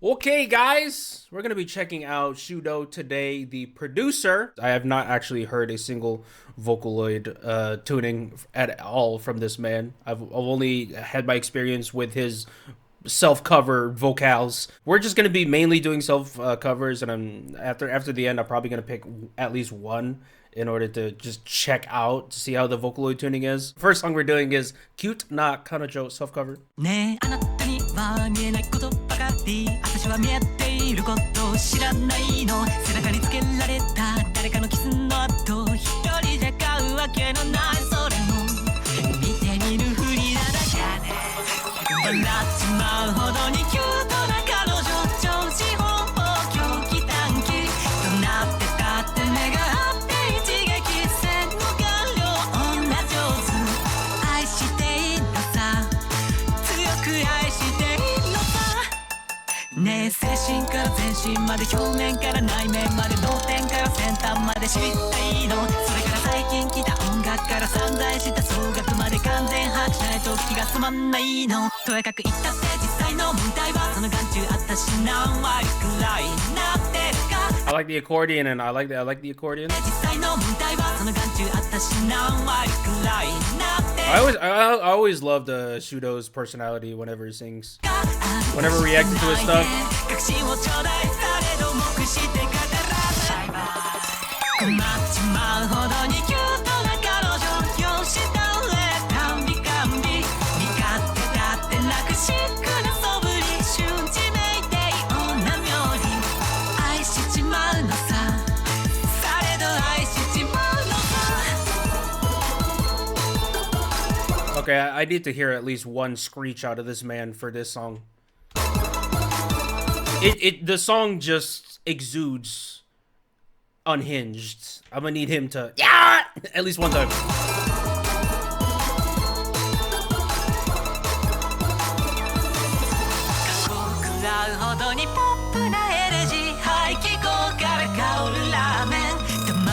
Okay, guys, we're going to be checking out Syudou today, the producer. I have not actually heard a single Vocaloid tuning at all from this man. I've only had my experience with his self-cover vocals. We're just going to be mainly doing self-covers, and after the end, I'm probably going to pick at least one in order to just check out to see how the Vocaloid tuning is. First song we're doing is Cute Na Kanojo self-cover. 私は見えていることを知らないの背中につけられた誰かのキスの後一人じゃ買うわけのないそれも見て見ぬふりなだけで笑っちまうほどにキュートな彼女超四方狂気短気どなってたって目が合って一撃線の顔料女上手愛しているのさ強く愛しているのさねえ精神から全身まで表面から内面まで脳天から先端まで知りたいのそれから最近来た音楽から散在した総額まで完全把握しないと気が済まんないのとやかく言ったって実際の問題はその眼中あったし何割くらいになってるか I like the accordion and I like the accordion. 実際の問題はその眼中あったし何割くらいになってる I always loved Syudou's personality whenever he sings. Whenever reacting to his stuff. Okay, I need to hear at least one screech out of this man for this song. The song just exudes unhinged. I'm gonna need him to at least one time.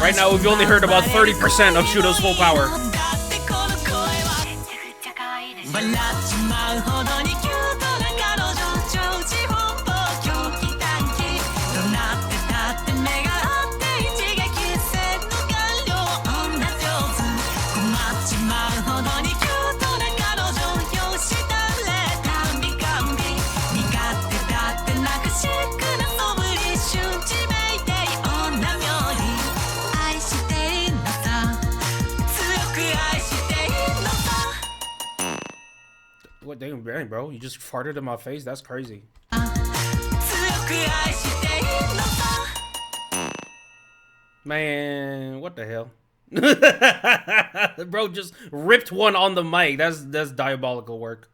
Right now, we've only heard about 30% of Syudou's full power. 笑っちまうほどにキュートな彼女超四方狂気短気どなってたって目が合って一撃線の顔料女上手困っちまうほどにキュートな彼女よしたれたんびかんび苦手だってなくシックな素振り瞬地めいて女冥利愛しているのさ強く愛しているのさ What damn, bro? You just farted in my face? That's crazy. Man, what the hell? Bro just ripped one on the mic. That's diabolical work.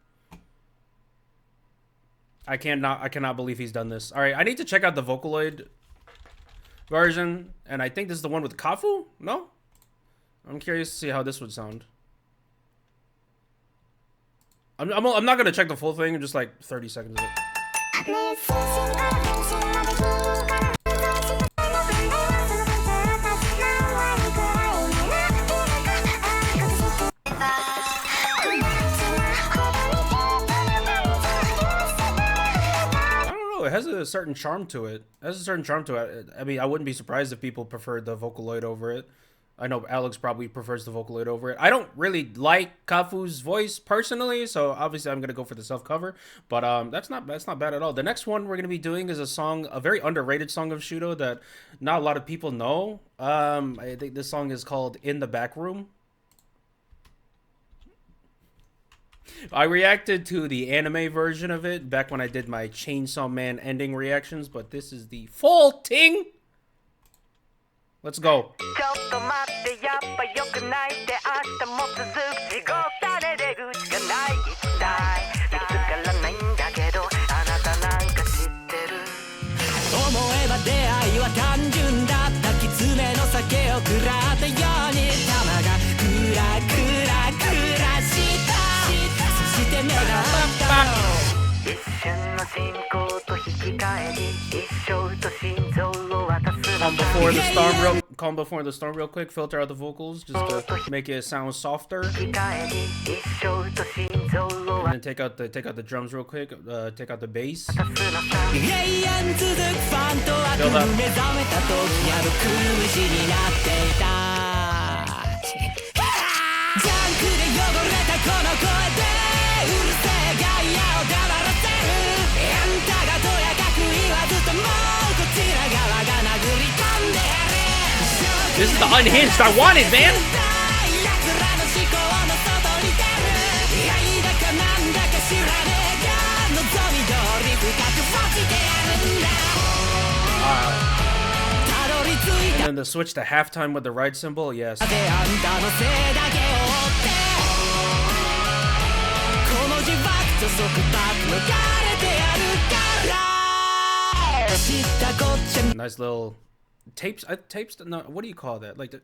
I cannot believe he's done this. All right, I need to check out the Vocaloid version, and I think this is the one with Kafu? No? I'm curious to see how this would sound. I'm not gonna check the full thing, just like 30 seconds of it. I don't know, it has a certain charm to it. I mean, I wouldn't be surprised if people preferred the Vocaloid over it. I know Alex probably prefers the Vocaloid over it. I don't really like Kafu's voice personally, so obviously I'm gonna go for the self-cover. But that's not bad at all. The next one we're gonna be doing is a very underrated song of Syudou that not a lot of people know. I think this song is called "In the Backroom." I reacted to the anime version of it back when I did my Chainsaw Man ending reactions, but this is the full thing. Let's go. before the storm real quick, filter out the vocals just to make it sound softer. And then take out the drums real quick, take out the bass. Build up. This is the unhinged I wanted, man! And then the switch to halftime with the right cymbal, yes. Nice little tapes. No, what do you call that? Like the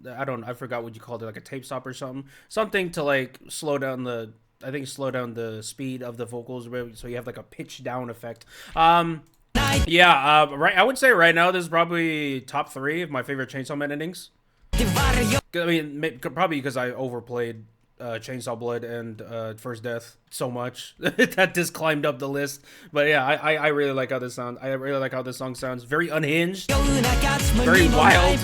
I forgot what you called it. Like a tape stop or something. Something to like slow down the. I think slow down the speed of the vocals, so you have like a pitch down effect. Yeah. Right. I would say right now this is probably top 3 of my favorite Chainsaw Man endings. I mean, probably because I overplayed Chainsaw Blood and First Death so much that this climbed up the list. But yeah, I really like how this sounds. I really like how this song sounds. Very unhinged, very wild.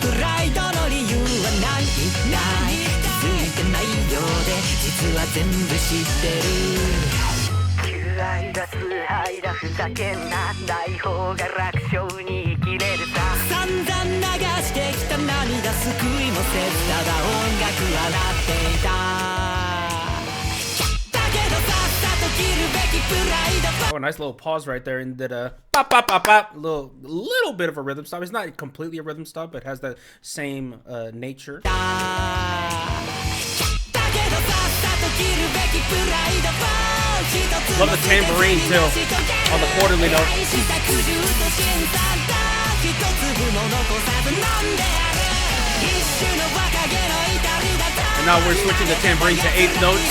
Oh, a nice little pause right there, and did a pop, pop, pop, pop, little bit of a rhythm stop. It's not completely a rhythm stop, but has the same nature. Love the tambourine too on the quarterly note. And now we're switching the tambourine to 8th notes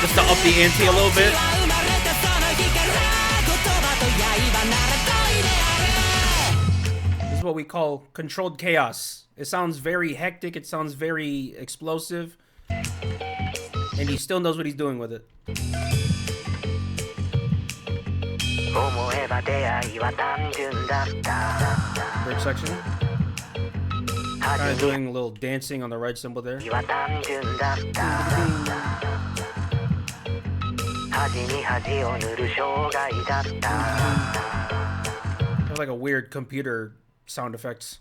just to up the ante a little bit. This is what we call controlled chaos. It sounds very hectic, it sounds very explosive, and he still knows what he's doing with it. Bridge section. Kind of doing a little dancing on the right cymbal there. Like a weird computer sound effects.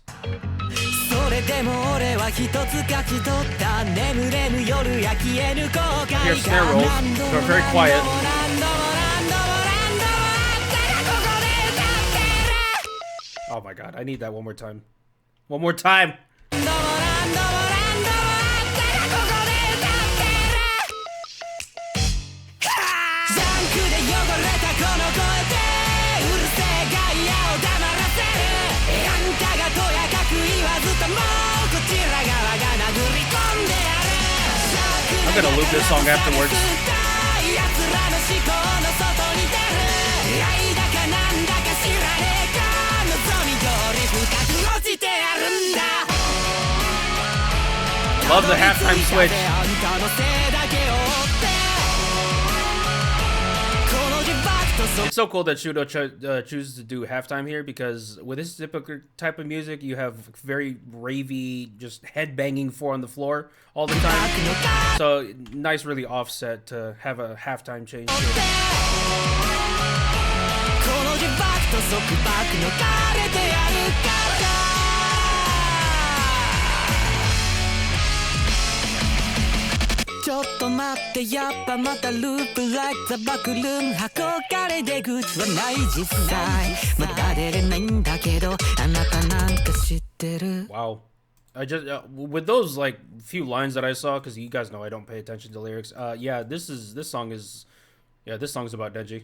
Here's snare rolls. They're very quiet. Oh my god, I need that one more time. One more time! I'm gonna loop this song afterwards. Love the halftime switch. It's so cool that Shudo chooses to do halftime here, because with this typical type of music, you have very ravey, just headbanging 4 on the floor all the time. So nice, really offset to have a halftime change here. Nice Wow. I just with those like few lines that I saw, because you guys know I don't pay attention to lyrics. Yeah, this song is about Denji.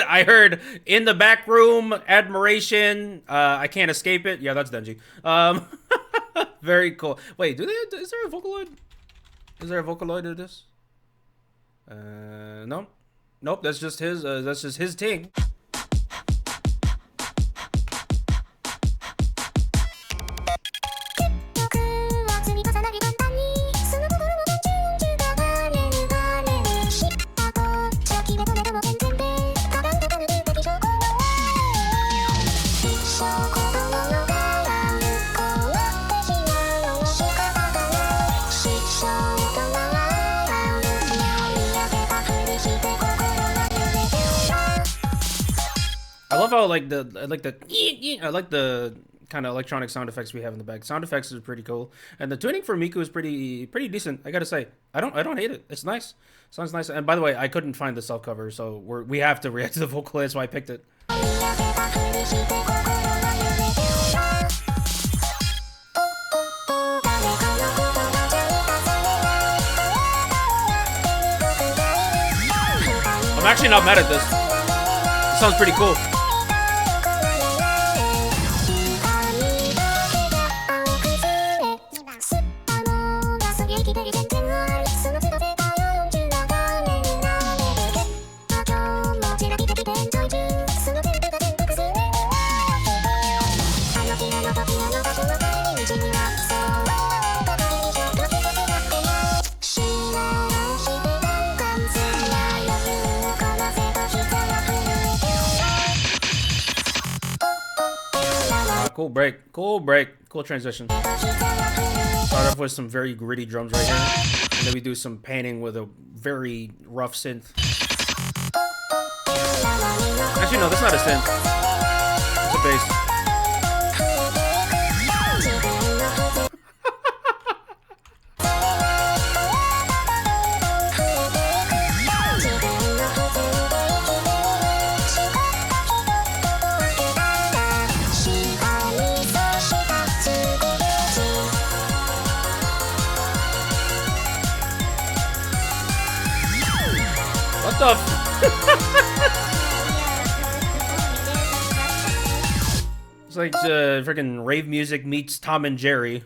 I heard in the back room, admiration. I can't escape it. Yeah, that's Denji. Very cool. Wait, is there a Vocaloid? Is there a Vocaloid to this? No. Nope, that's just his thing. I love how like I like the kind of electronic sound effects we have in the back. Sound effects is pretty cool, and the tuning for Miku is pretty decent. I gotta say, I don't hate it. It's nice. Sounds nice. And by the way, I couldn't find the self cover, so we have to react to the vocal. That's why I picked it. I'm actually not mad at this. It sounds pretty cool. Cool break, cool transition. Start off with some very gritty drums right here, and then we do some painting with a very rough synth. Actually, no, that's not a synth. It's a bass. What the It's like freaking rave music meets Tom and Jerry.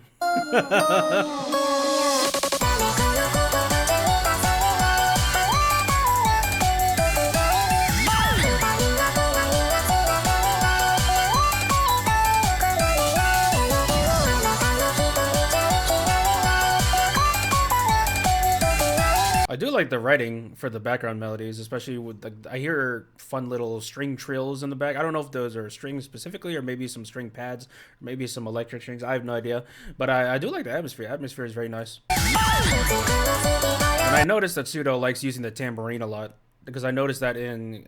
I do like the writing for the background melodies, especially with I hear fun little string trills in the back. I don't know if those are strings specifically, or maybe some string pads, or maybe some electric strings. I have no idea, but I do like the atmosphere. Atmosphere is very nice. And I noticed that syudou likes using the tambourine a lot, because I noticed that in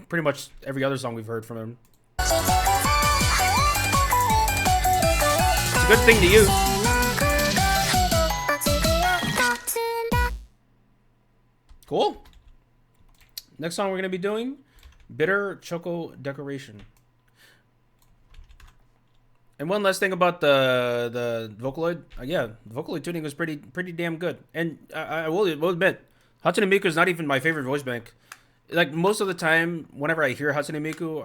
pretty much every other song we've heard from him. It's a good thing to use. Cool. Next song we're going to be doing, Bitter Choco Decoration. And one last thing about the Vocaloid. Yeah, the Vocaloid tuning was pretty damn good. And I will admit, Hatsune Miku is not even my favorite voice bank. Like, most of the time, whenever I hear Hatsune Miku,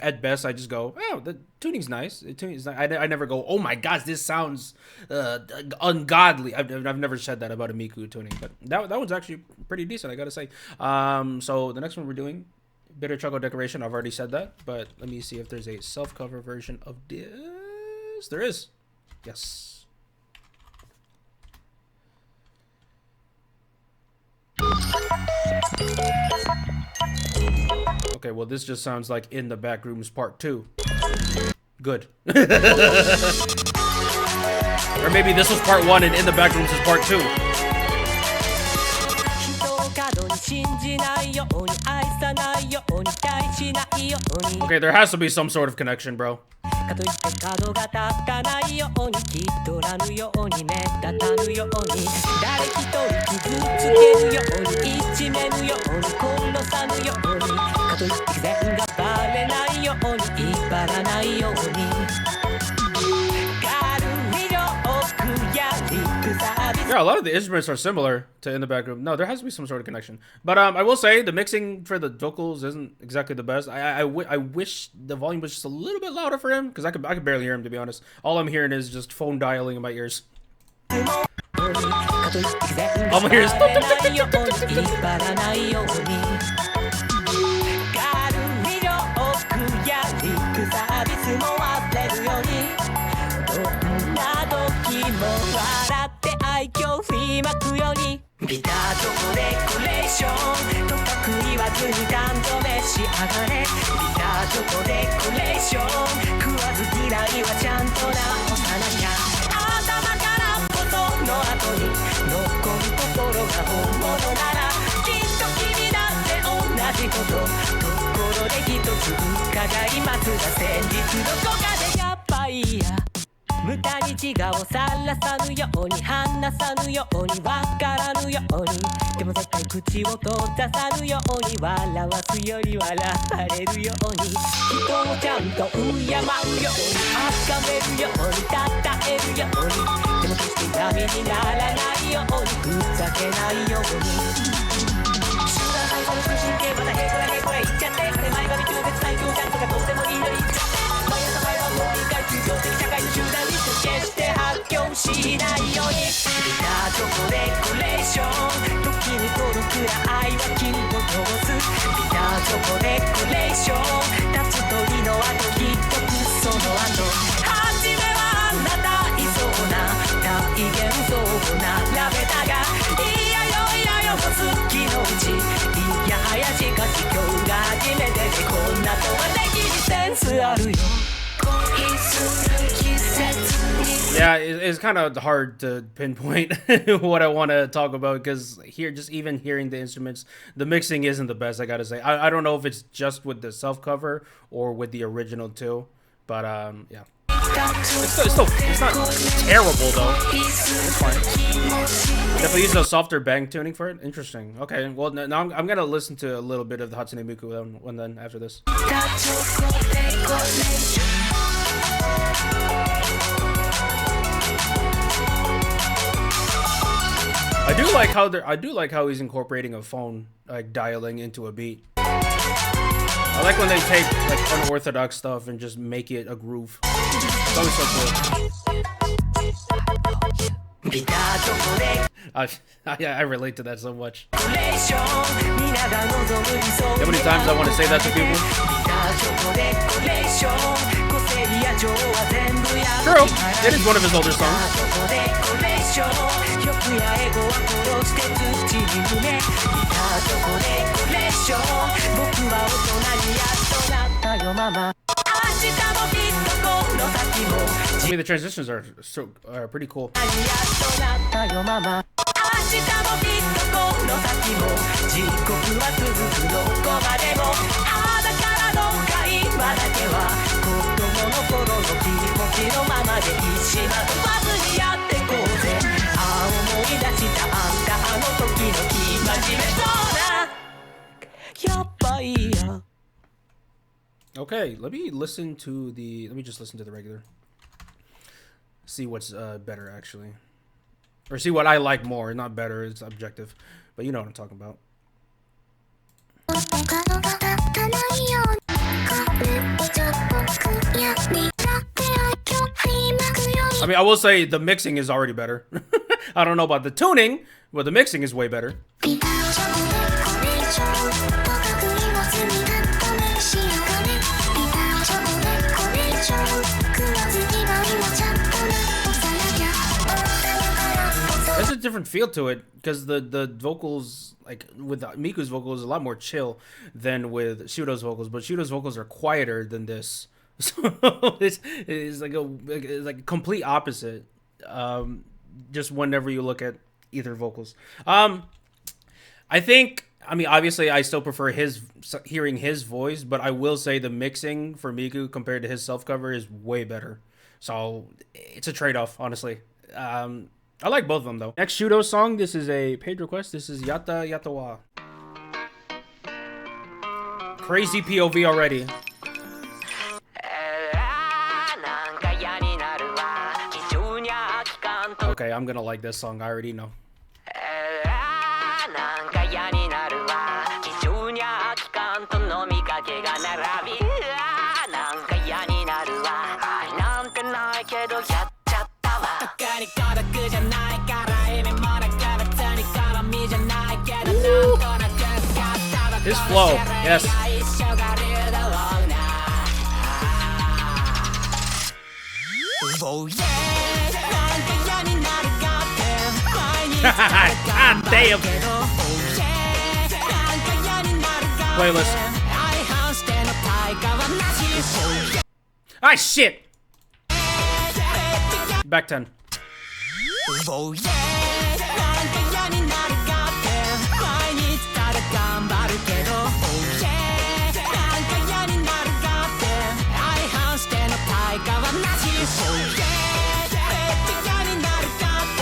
at best, I just go, oh, the tuning's nice. I never go, oh my gosh, this sounds ungodly. I've never said that about a Miku tuning, but that one's actually pretty decent, I gotta say. So the next one we're doing, Bitter Choco Decoration. I've already said that, but let me see if there's a self-cover version of this. There is. Yes. Okay, well, this just sounds like In the Backrooms Part 2. Good. Or maybe this was Part 1 and In the Backrooms is Part 2. Okay, there has to be some sort of connection, bro. Yeah, a lot of the instruments are similar to In the Backroom. No, there has to be some sort of connection. But I will say the mixing for the vocals isn't exactly the best. I wish the volume was just a little bit louder for him, because I could barely hear him, to be honest. All I'm hearing is just phone dialing in my ears. All I'm hearing is...ビターチョコデコレーションとかく言わずに何度召し上がれビターチョコデコレーシション食わず嫌いはちゃんと直さなきゃ頭からことの後に残るところが本物ならきっと君だって同じことところで一つ伺いますが先日どこかでやっぱいや無駄に自我をさらさぬように話さぬようにわからぬようにでも絶対口を閉ざさぬように笑わすより笑われるように人をちゃんと敬うように崇めるように称えるようにでも決してダメにならないようにふざけないように集団最後の通信系またへこらへこら言っちゃってあれ前髪中絶最強ジャンプがとってもいいのに言っちゃって毎朝毎晩もう一回通常的社会の集団に決して発狂しないようにビターチョコデコレーション時に届くら愛は君を通すビターチョコデコレーション立つ鳥の後きっとその後初めはあんな大そうな大幻想を並べたがいやよも好きのうちいやはやしかし今日が初めてでこんなとはできにセンスあるよYeah, it's kind of hard to pinpoint what I want to talk about because here, just even hearing the instruments, the mixing isn't the best. I gotta say, I don't know if it's just with the self cover or with the original too, but yeah, it's not terrible though. It's fine. Definitely use a softer bang tuning for it. Interesting. Okay, well now I'm gonna listen to a little bit of the Hatsune Miku and then after this. I do like how he's incorporating a phone like dialing into a beat. I like when they take like unorthodox stuff and just make it a groove. It's always so cool. I relate to that so much. How many times I want to say that to people? True, it is one of his older songs. よママ I mean, the transitions are pretty cool. Okay, let me just listen to the regular. See what's better actually. Or see what I like more, not better, it's objective. But you know what I'm talking about. I mean, I will say the mixing is already better. I don't know about the tuning, but the mixing is way better. There's a different feel to it because the vocals, like with Miku's vocals, is a lot more chill than with Shudo's vocals. But Shudo's vocals are quieter than this, so it's like a complete opposite. Just whenever you look at either vocals, I mean, obviously, I still prefer hearing his voice, but I will say the mixing for Miku compared to his self cover is way better. So it's a trade off, honestly. I like both of them though. Next Shudo song, this is a paid request. This is Yattayattawa. Crazy POV already. Okay, I'm gonna like this song, I already know. His flow, yes. God damn. Playlist. Ah, shit! Back 10. Oh yeah なんか嫌になるかって毎日ただ頑張るけど Oh yeah なんか嫌になるかって相反しての対価はなし Oh yeah 嫌になるかって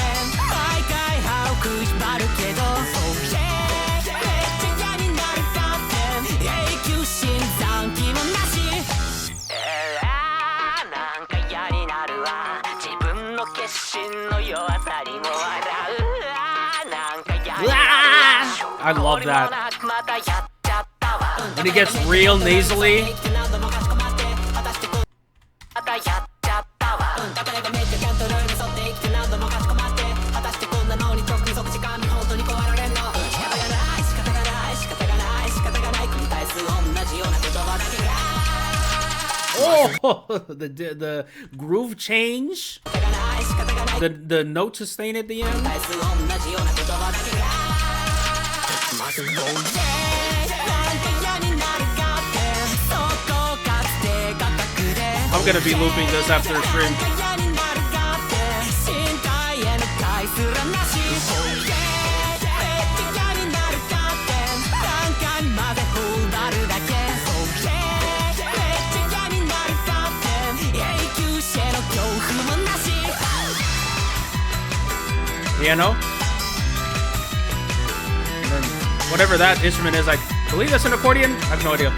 毎回歯を食いしばるけど Oh yeah 嫌になるかって永久心残機もなしなんか嫌になるわ自分の決心の弱さにも笑う I love that. When he gets real nasally. Oh, the groove change. The note sustain at the end. I'm gonna be looping this after the stream. Piano? Whatever that instrument is, I believe that's an accordion? I have no idea.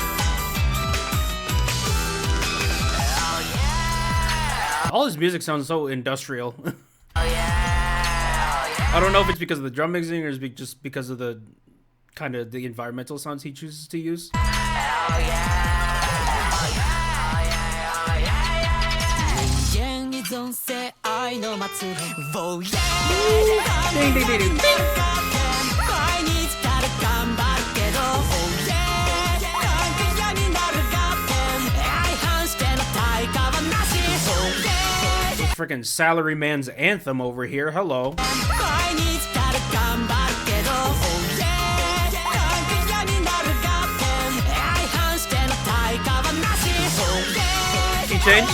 All his music sounds so industrial. I don't know if it's because of the drum mixing or is it just because of the kind of the environmental sounds he chooses to use. Ding, ding, ding, ding. Freaking salaryman's anthem over here. Hello. Key change.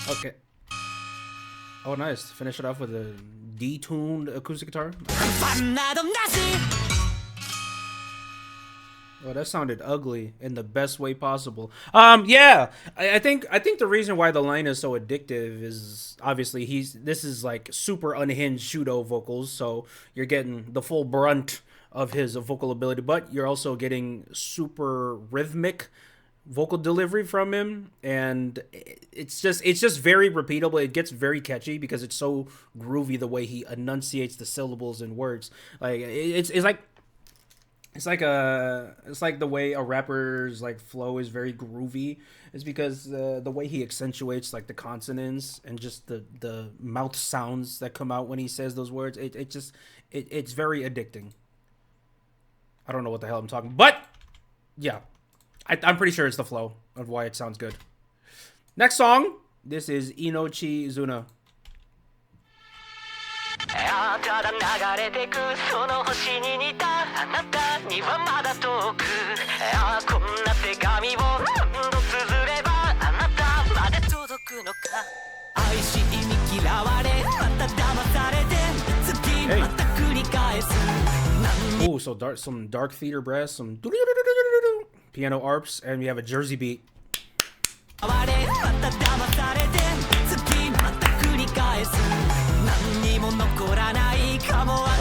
Okay. Oh, nice. Finish it off with a detuned acoustic guitar. Oh, that sounded ugly in the best way possible. Yeah, I think the reason why the line is so addictive is obviously this is like super unhinged syudou vocals, so you're getting the full brunt of his vocal ability, but you're also getting super rhythmic vocal delivery from him, and it's just very repeatable. It gets very catchy because it's so groovy the way he enunciates the syllables and words. Like it's like the way a rapper's like flow is very groovy. It's because the way he accentuates like the consonants and just the mouth sounds that come out when he says those words. It's very addicting. I don't know what the hell I'm talking, but yeah. I'm pretty sure it's the flow of why it sounds good. Next song. This is Inochizuna. Hey. Oh, so some dark theater brass, some piano arps, and we have a Jersey beat. I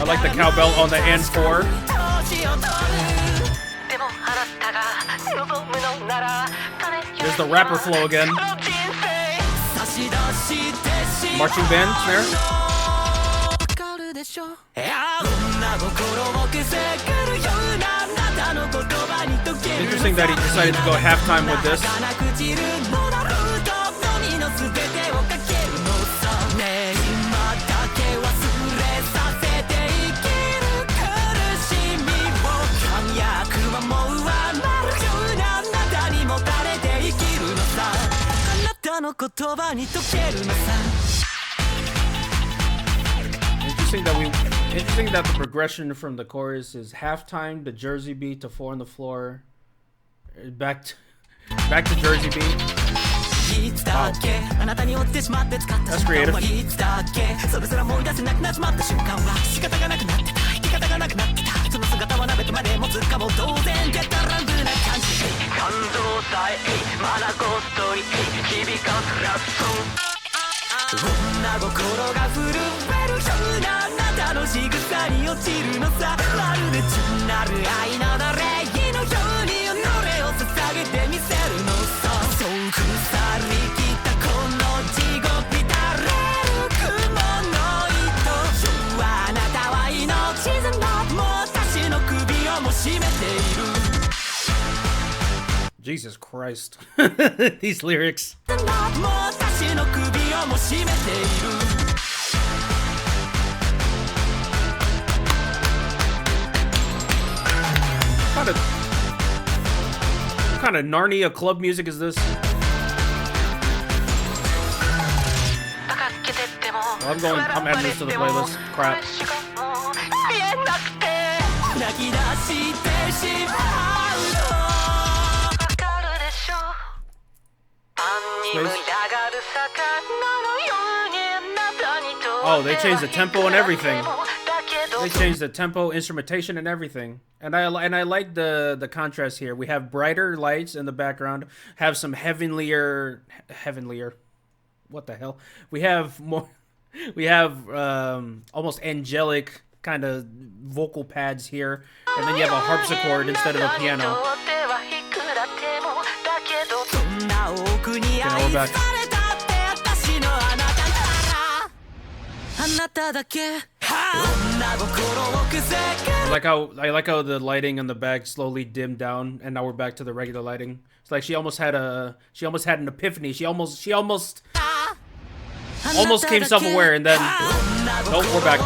like the cowbell on the N4. There's the rapper flow again. Marching band snare. Interesting that he decided to go halftime with this. Interesting that the progression from the chorus is halftime to Jersey beat to four on the floor, back to Jersey beat. Wow. That's creative. Jesus Christ. These lyrics. What kind of Narnia club music is this? Well, I'm adding this to the playlist. Crap. Oh, they changed the tempo and everything. They changed the tempo, instrumentation, and everything. And I like the contrast here. We have brighter lights in the background. Have some heavenlier. What the hell? We have more. We have almost angelic kind of vocal pads here, and then you have a harpsichord instead of a piano. Okay, now we're back. I like how the lighting in the back slowly dimmed down, and now we're back to the regular lighting. It's like she almost had an epiphany. She almost came self-aware, and then nope, we're back.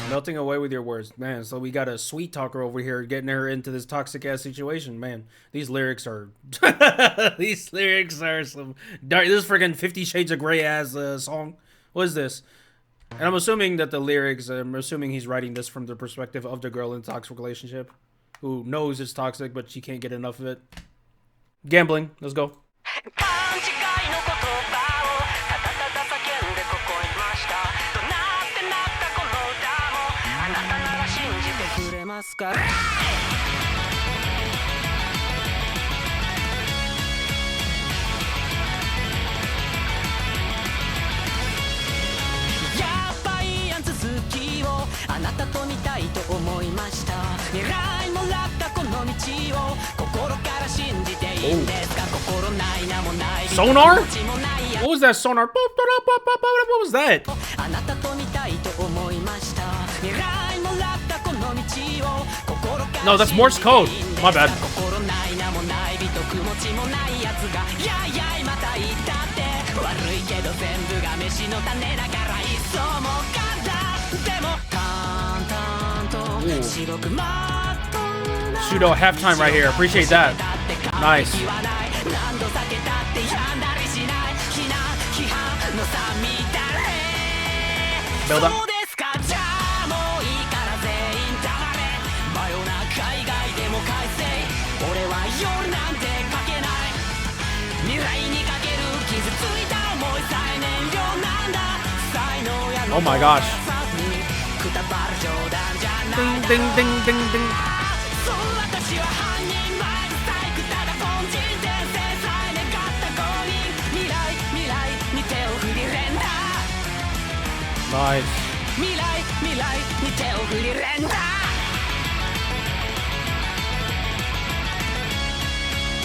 Melting away with your words, man. So we got a sweet talker over here getting her into this toxic ass situation, man. These lyrics are these lyrics are some dark. This is freaking 50 Shades of Grey ass song. What is this? And I'm assuming that the lyrics, I'm assuming he's writing this from the perspective of the girl in a toxic relationship who knows it's toxic, but she can't get enough of it. Gambling. Let's go. Sonar? What was that sonar? What was that? No, that's Morse code. My bad. Pseudo halftime right here. Appreciate that. Nice. Build up. Oh my gosh. Ding, ding, ding, ding, ding. Nice. 未来に手を振り連打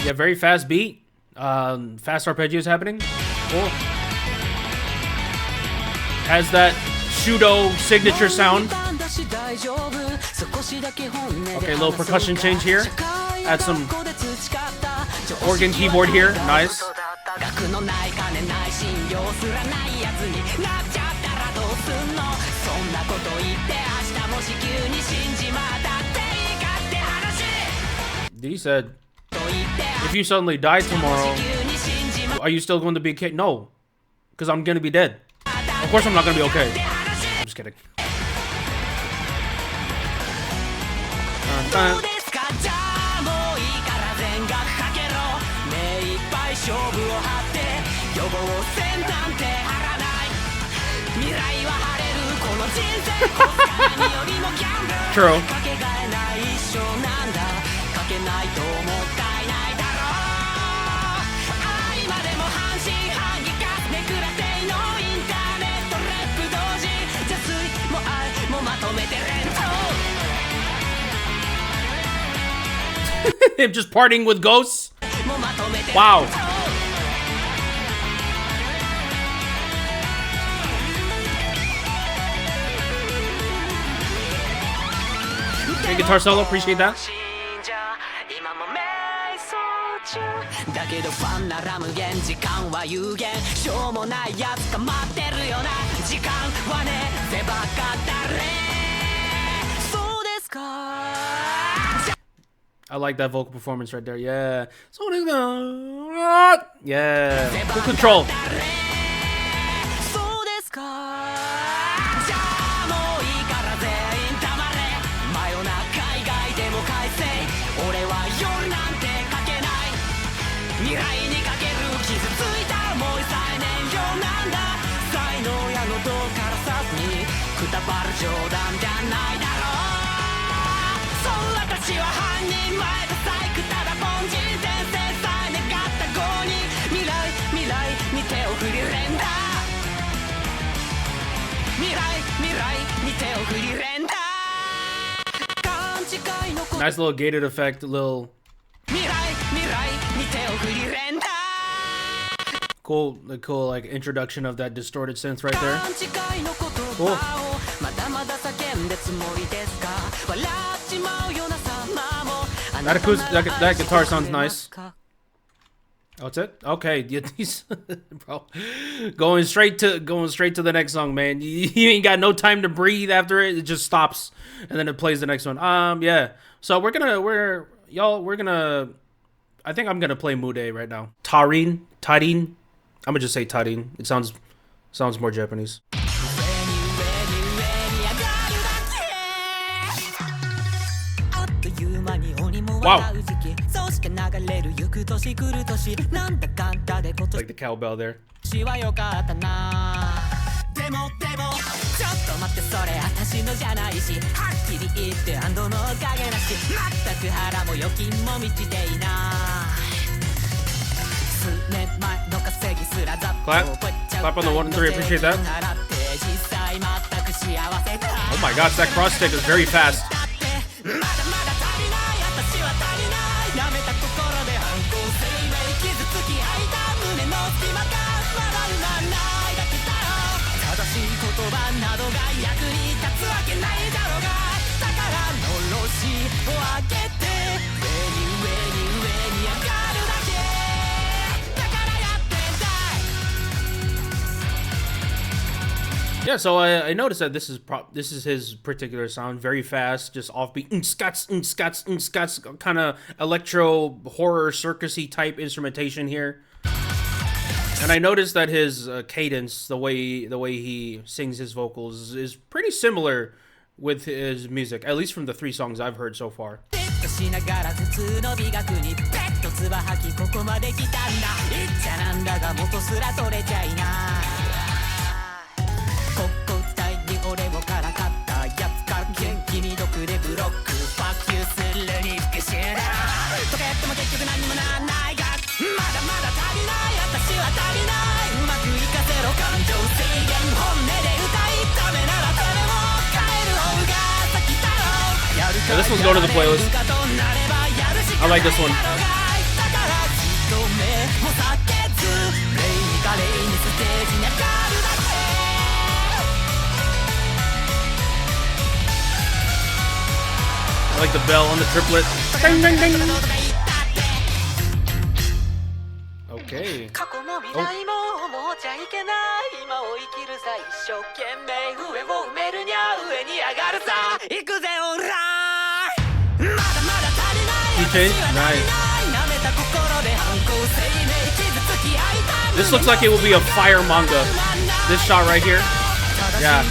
Yeah, very fast beat. Fast arpeggios happening. Cool. Has that syudou signature sound. Okay, little percussion change here. Add some organ keyboard here. Nice. He said, if you suddenly die tomorrow, are you still going to be okay? No, because I'm going to be dead. Of course I'm not going to be okay. I'm just kidding. True. Him just partying with ghosts? Wow. Okay, guitar solo, appreciate that. だけどファンなら無限時間は有限しょうもないやつが待ってるよな時間はねせばかったれそうですか I like that vocal performance right there. Yeah. So it is gonna... Yeah. Full control. そうですかじゃあもういいから全員黙れ真夜中以外でも快晴俺は夜なんてかけない未来にかける傷ついた思いさえ燃料なんだ才能やのどからさずにくたばる冗談じゃないだろうそう私は犯人前と細工ただ凡人先生さえ願った号に未来に手を振り連打未来に手を振り連打 Nice little gated effect, little cool like introduction of that distorted synth right there. Cool. That guitar sounds nice. Oh, that's it? Okay, bro. Going straight to the next song, man. You ain't got no time to breathe after it. It just stops and then it plays the next one. Yeah. So I think I'm gonna play Mude right now. Tarine. I'm gonna just say Tarine. It sounds more Japanese. Wow. Like the cowbell there. でもちょっと待ってそれ私のじゃないしはっきり言って安堵のおかげだし全く腹も預金も満ちていない数年前の稼ぎすらざっと Clap on the 1 and 3, appreciate that. Oh my gosh, that cross stick is very fast. Yeah, so I noticed that this is his particular sound, very fast, just offbeat, scats, kind of electro horror circusy type instrumentation here. And I noticed that his cadence, the way he sings his vocals, is pretty similar with his music, at least from the 3 songs I've heard so far. Yeah, this one's going to the playlist. I like this one. I like the bell on the triplet. Ding, ding, ding. Okay. He changed? Nice. This looks like it will be a fire manga. This shot right here. Yeah.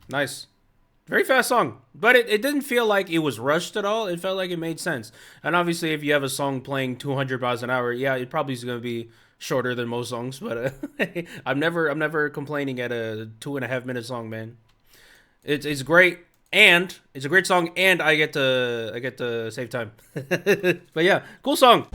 Nice. Very fast song. But it didn't feel like it was rushed at all. It felt like it made sense. And obviously, if you have a song playing 200 miles an hour, yeah, it probably is going to be shorter than most songs. But I'm never complaining at a 2.5 minute song, man. It's great. And it's a great song. And I get to save time. But yeah, cool song.